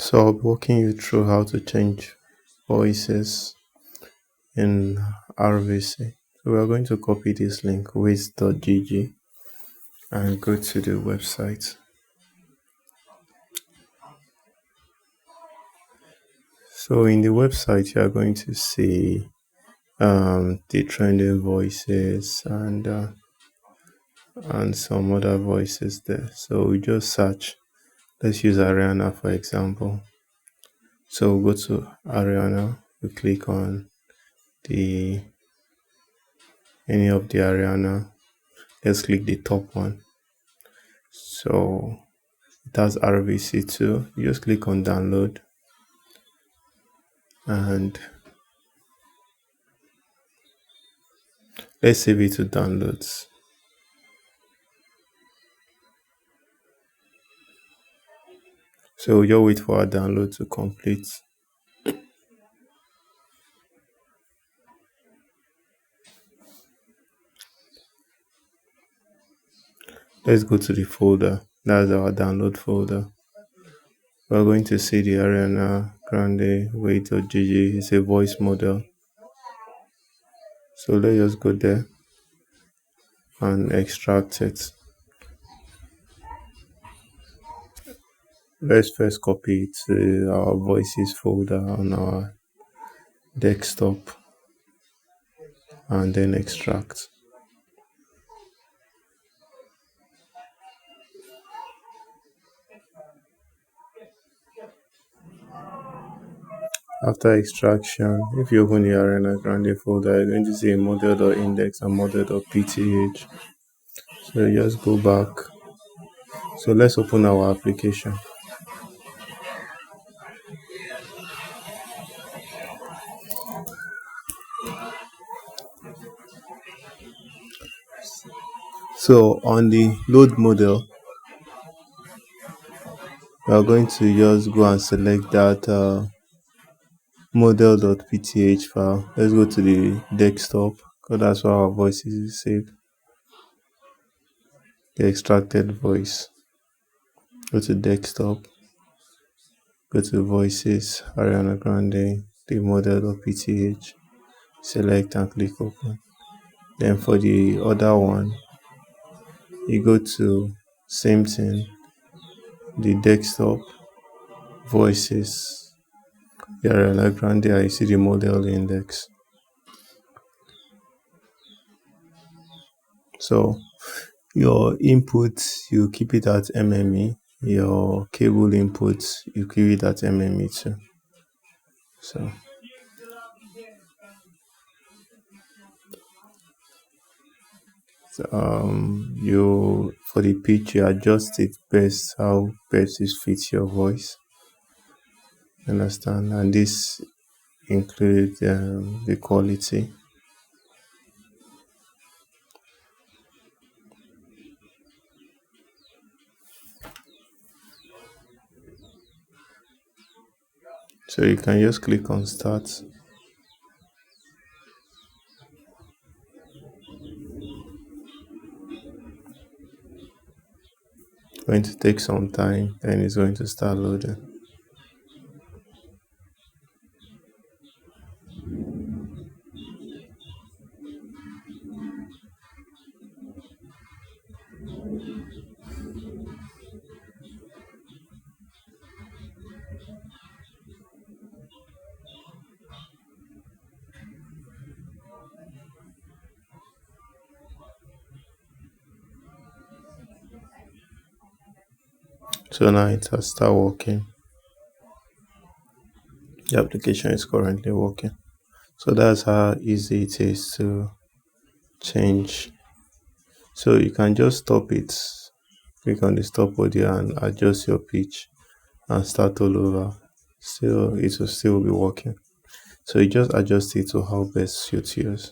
So I'll be walking you through how to change voices in RVC. So we are going to copy this link with.gg and go to the website. So in the website, you are going to see the trending voices and some other voices there. So we just search. Let's use Ariana for example. So we'll go to Ariana. We click on the any of the Ariana. Let's click the top one. So it has RVC too. You just click on download and let's save it to downloads. So you'll wait for our download to complete. Let's go to the folder. That's our download folder. We're going to see the Ariana Grande Wait.gg. It's a voice model. So let's just go there and extract it. Let's first copy it to our voices folder on our desktop and then extract. After extraction, if you open the Ariana Grande folder, you're going to see a model.index and model.pth. So you just go back. So let's open our application. So on the load model, we are going to just go and select that model.pth file. Let's go to the desktop because that's where our voices is saved. The extracted voice. Go to desktop. Go to voices, Ariana Grande, the model.pth. Select and click open. Then for the other one, you go to same thing, the desktop, voices, the Ariana Grande, I see the model index. So your input, you keep it at MME. Your cable input, you keep it at MME too. So you for the pitch, you adjust it best how best it fits your voice. Understand? And this includes the quality. So you can just click on start. Going to take some time, then it's going to start loading. So now it has started working. The application is currently working. So that's how easy it is to change. So you can just stop it. Click on the stop audio and adjust your pitch and start all over. Still, it will still be working. So you just adjust it to how best suits yours.